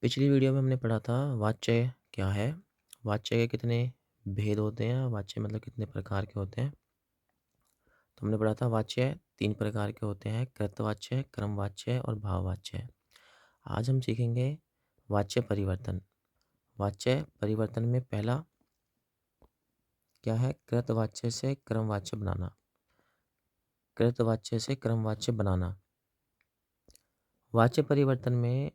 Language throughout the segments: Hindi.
पिछली वीडियो में हमने पढ़ा था वाच्य क्या है, वाच्य के कितने भेद होते हैं, वाच्य मतलब कितने प्रकार के होते हैं। तो हमने पढ़ा था वाच्य 3 प्रकार के होते हैं, कृतवाच्य, क्रमवाच्य और भाववाच्य। आज हम सीखेंगे वाच्य परिवर्तन। वाच्य परिवर्तन में पहला क्या है, कृतवाच्य से क्रमवाच्य बनाना। कृतवाच्य से क्रमवाच्य बनाना। वाच्य परिवर्तन में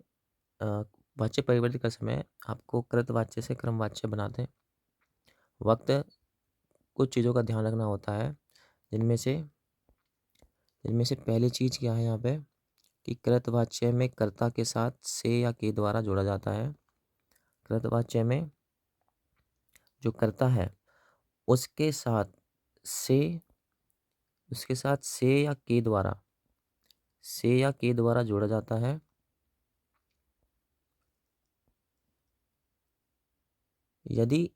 अ, वाच्य परिवर्तन का समय आपको कृतवाच्य से क्रमवाच्य बनाते वक्त कुछ चीज़ों का ध्यान रखना होता है, जिनमें से इनमें से पहली चीज़ क्या है यहाँ पे कि कृतवाच्य में कर्ता के साथ से या के द्वारा जोड़ा जाता है। कृतवाच्य में जो कर्ता है उसके साथ से या के द्वारा जोड़ा जाता है। यदि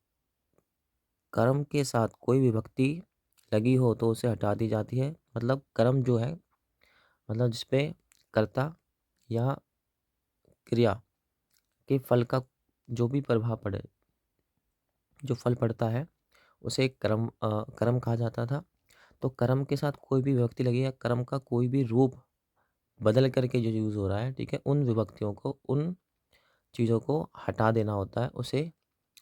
कर्म के साथ कोई विभक्ति लगी हो तो उसे हटा दी जाती है। मतलब कर्म जो है, मतलब जिसपे कर्ता या क्रिया के फल का जो भी प्रभाव पड़े, जो फल पड़ता है उसे कर्म कहा जाता था। तो कर्म के साथ कोई भी विभक्ति लगी है, कर्म का कोई भी रूप बदल करके जो यूज़ हो रहा है, ठीक है, उन विभक्तियों को, उन चीज़ों को हटा देना होता है। उसे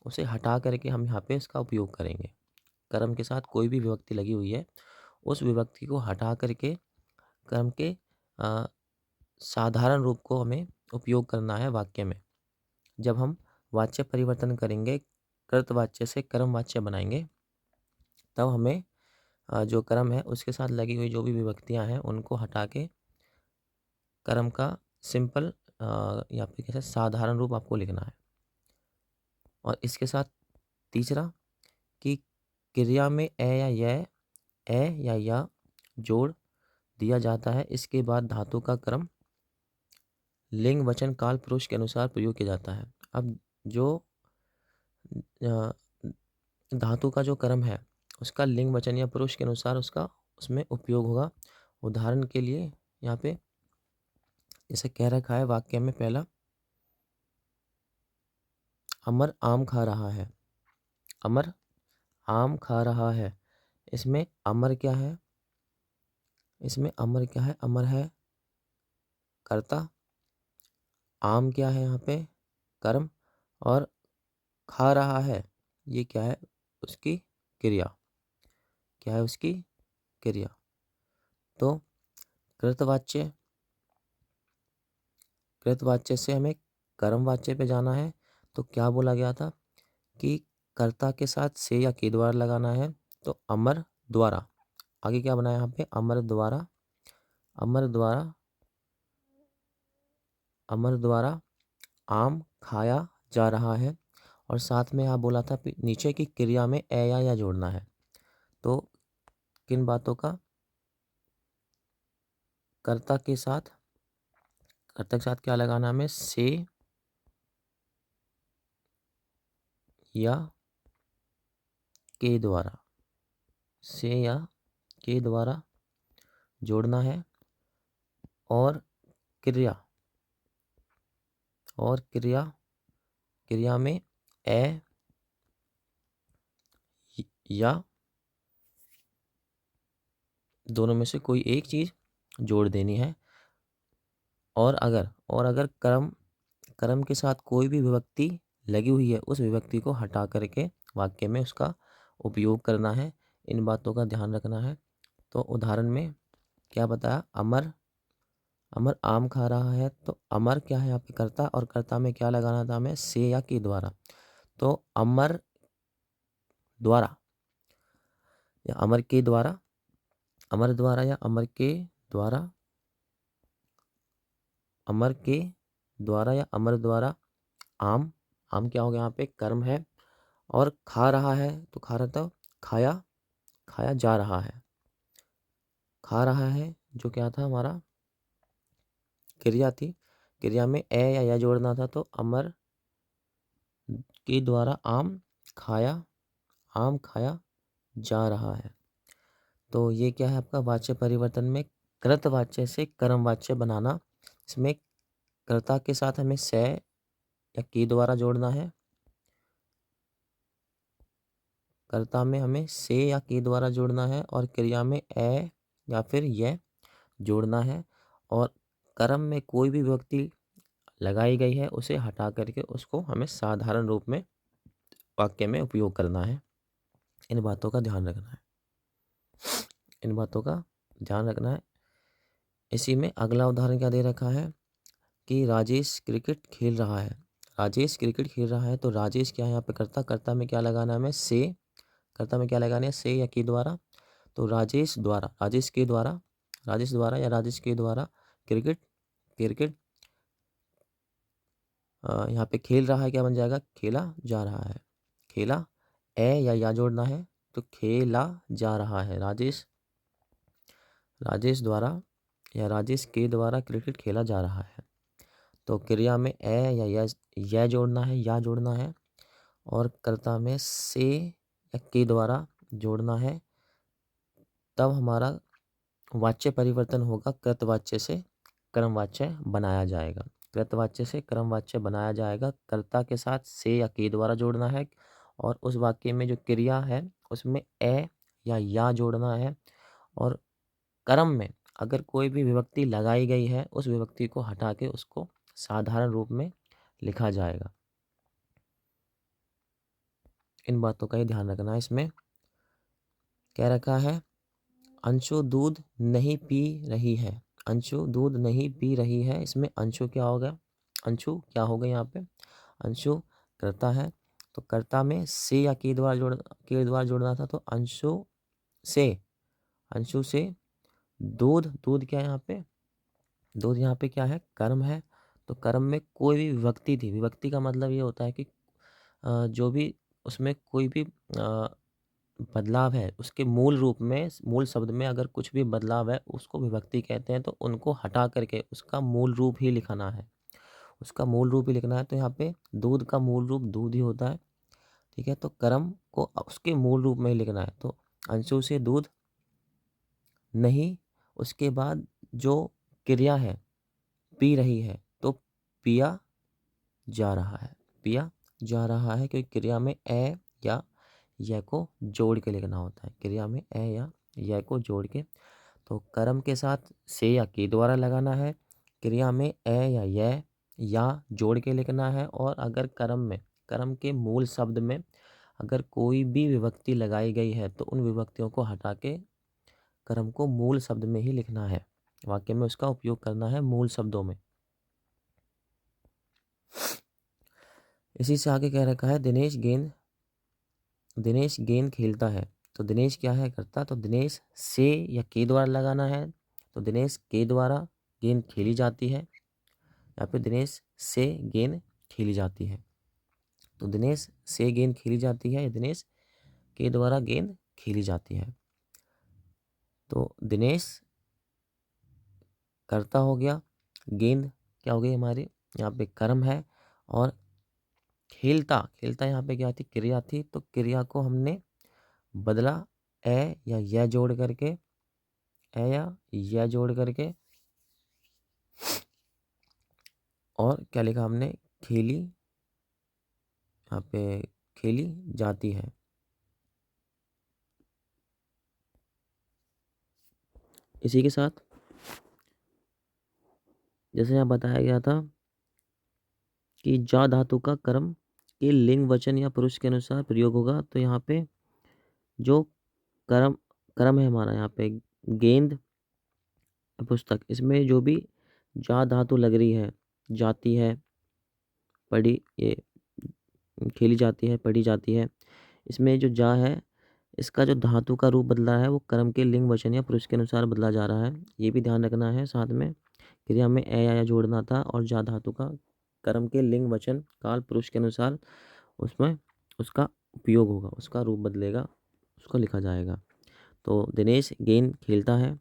उसे हटा करके हम यहाँ पे इसका उपयोग करेंगे। कर्म के साथ कोई भी विभक्ति लगी हुई है, उस विभक्ति को हटा करके कर्म के अ, साधारण रूप को हमें उपयोग करना है वाक्य में। जब हम वाच्य परिवर्तन करेंगे, कृतवाच्य से कर्मवाच्य बनाएंगे, तब हमें जो कर्म है उसके साथ लगी हुई जो भी विभक्तियाँ हैं उनको हटा के कर्म का सिंपल या फिर कैसे साधारण रूप आपको लिखना है। और इसके साथ तीसरा कि क्रिया में ए या जोड़ दिया जाता है। इसके बाद धातु का क्रम लिंग वचन काल पुरुष के अनुसार प्रयोग किया जाता है। अब जो अ, धातु का जो क्रम है उसका लिंग वचन या पुरुष के अनुसार उसका उसमें उपयोग होगा। उदाहरण के लिए यहाँ पे जैसे कह रखा है वाक्य में, पहला अमर आम खा रहा है। अमर आम खा रहा है। इसमें अमर क्या है? अमर है कर्ता। आम क्या है यहाँ पे? कर्म। और खा रहा है, ये क्या है? उसकी क्रिया। क्या है? उसकी क्रिया। तो कृतवाच्य कृतवाच्य से हमें कर्मवाच्य पे जाना है। तो क्या बोला गया था कि कर्ता के साथ से या के द्वारा लगाना है। तो अमर द्वारा, आगे क्या बनाया यहाँ पे? अमर द्वारा आम खाया जा रहा है। और साथ में यहाँ बोला था नीचे की क्रिया में ए या जोड़ना है। तो किन बातों का? कर्ता के साथ क्या लगाना हमें? से या के द्वारा, से या के द्वारा जोड़ना है। और क्रिया क्रिया में ए या दोनों में से कोई एक चीज़ जोड़ देनी है। और अगर कर्म के साथ कोई भी विभक्ति लगी हुई है, उस विभक्ति को हटा करके वाक्य में उसका उपयोग करना है। इन बातों का ध्यान रखना है। तो उदाहरण में क्या बताया? अमर आम खा रहा है। तो अमर क्या है यहाँ पे? कर्ता। और कर्ता में क्या लगाना था हमें? से या के द्वारा। तो अमर द्वारा या अमर के द्वारा, अमर द्वारा या अमर के द्वारा, अमर के द्वारा या अमर द्वारा आम क्या हो गया यहाँ पे? कर्म है। और खा रहा है, तो खा रहा था, खाया जा रहा है। खा रहा है जो क्या था? हमारा क्रिया थी। क्रिया में ए या जोड़ना था। तो अमर के द्वारा आम खाया जा रहा है। तो ये क्या है आपका? वाच्य परिवर्तन में कृतवाच्य से कर्मवाच्य बनाना। इसमें कर्ता के साथ हमें से या के द्वारा जोड़ना है। कर्ता में हमें से या के द्वारा जोड़ना है और क्रिया में ए या फिर यह जोड़ना है। और कर्म में कोई भी विभक्ति लगाई गई है उसे हटा करके उसको हमें साधारण रूप में वाक्य में उपयोग करना है। इन बातों का ध्यान रखना है, इन बातों का ध्यान रखना है। इसी में अगला उदाहरण क्या दे रखा है कि राजेश क्रिकेट खेल रहा है। राजेश क्रिकेट खेल रहा है तो राजेश क्या है यहाँ पे कर्ता, कर्ता में क्या लगाना है हमें से, कर्ता में क्या लगाना है से या के द्वारा। तो राजेश द्वारा, राजेश के द्वारा, राजेश द्वारा या राजेश के द्वारा क्रिकेट, क्रिकेट यहाँ पे खेल रहा है क्या बन जाएगा, खेला जा रहा है। खेला ए या जोड़ना है तो खेला जा रहा है। राजेश, राजेश द्वारा या राजेश के द्वारा क्रिकेट खेला जा रहा है। तो क्रिया में ए या यह जोड़ना है, या जोड़ना है। और कर्ता में से या के द्वारा जोड़ना है। तब हमारा वाच्य परिवर्तन होगा, कृतवाच्य से कर्मवाच्य बनाया जाएगा। कृतवाच्य से कर्मवाच्य बनाया जाएगा। कर्ता के साथ से या के द्वारा जोड़ना है और उस वाक्य में जो क्रिया है उसमें ए या जोड़ना है। और कर्म में अगर कोई भी विभक्ति लगाई गई है उस विभक्ति को हटा के उसको साधारण रूप में लिखा जाएगा। इन बातों का ही ध्यान रखना है। इसमें क्या रखा है, अंशु दूध नहीं पी रही है। अंशु दूध नहीं पी रही है, इसमें अंशु क्या होगा, अंशु क्या होगा यहाँ पे, अंशु कर्ता है तो कर्ता में से या के द्वारा जोड़ना था। तो अंशु से, अंशु से दूध, दूध क्या है यहाँ पे, दूध यहाँ पे क्या है, कर्म है। तो कर्म में कोई भी विभक्ति थी, विभक्ति का मतलब ये होता है कि जो भी उसमें कोई भी बदलाव है उसके मूल रूप में, मूल शब्द में अगर कुछ भी बदलाव है उसको विभक्ति कहते हैं। तो उनको हटा करके उसका मूल रूप ही लिखना है, उसका मूल रूप ही लिखना है। तो यहाँ पे दूध का मूल रूप दूध ही होता है, ठीक है। तो कर्म को उसके मूल रूप में ही लिखना है। तो अंशु से दूध नहीं, उसके बाद जो क्रिया है पी रही है तो पिया जा रहा है, पिया जा रहा है, क्योंकि क्रिया में ए या यह को जोड़ के लिखना होता है। क्रिया में ए या यह को जोड़ के, तो कर्म के साथ से या के द्वारा लगाना है। क्रिया में ए या यह या जोड़ के लिखना है। और अगर कर्म में, कर्म के मूल शब्द में अगर कोई भी विभक्ति लगाई गई है तो उन विभक्तियों को हटा के कर्म को मूल शब्द में ही लिखना है, वाक्य में उसका उपयोग करना है मूल शब्दों में। इसी से आगे कह रखा है दिनेश गेंद खेलता है। तो दिनेश क्या है करता, तो दिनेश से या के द्वारा लगाना है। तो दिनेश के द्वारा गेंद खेली जाती है, या फिर दिनेश से गेंद खेली जाती है। तो दिनेश से गेंद खेली जाती है या दिनेश के द्वारा गेंद खेली जाती है। तो दिनेश करता हो गया, गेंद क्या हो गई हमारी यहाँ पे कर्म है। और खेलता, खेलता यहाँ पे क्या थी, क्रिया थी। तो क्रिया को हमने बदला ए या यह जोड़ करके, ए या यह जोड़ करके, और क्या लिखा हमने, खेली, यहाँ पे खेली जाती है। इसी के साथ जैसे यहाँ बताया गया था कि जा धातु का कर्म के लिंग वचन या पुरुष के अनुसार प्रयोग होगा। तो यहाँ पे जो कर्म, कर्म है हमारा यहाँ पे गेंद पुस्तक, इसमें जो भी जा धातु लग रही है, जाती है, पढ़ी, ये खेली जाती है, पढ़ी जाती है, इसमें जो जा है इसका जो धातु का रूप बदला है वो कर्म के लिंग वचन या पुरुष के अनुसार बदला जा रहा है, ये भी ध्यान रखना है। साथ में क्रिया में ए या जोड़ना था और जा धातु का कर्म के लिंग वचन काल पुरुष के अनुसार उसमें उसका उपयोग होगा, उसका रूप बदलेगा, उसको लिखा जाएगा। तो दिनेश गेंद खेलता है,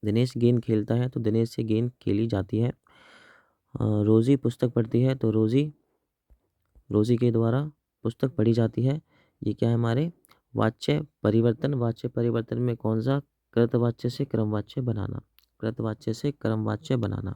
दिनेश गेंद खेलता है तो दिनेश से गेंद खेली जाती है। रोज़ी पुस्तक पढ़ती है तो रोज़ी, रोज़ी के द्वारा पुस्तक पढ़ी जाती है। ये क्या है हमारे वाच्य परिवर्तन। वाच्य परिवर्तन में कौन सा, कृतवाच्य से क्रमवाच्य बनाना, कृतवाच्य से क्रमवाच्य बनाना।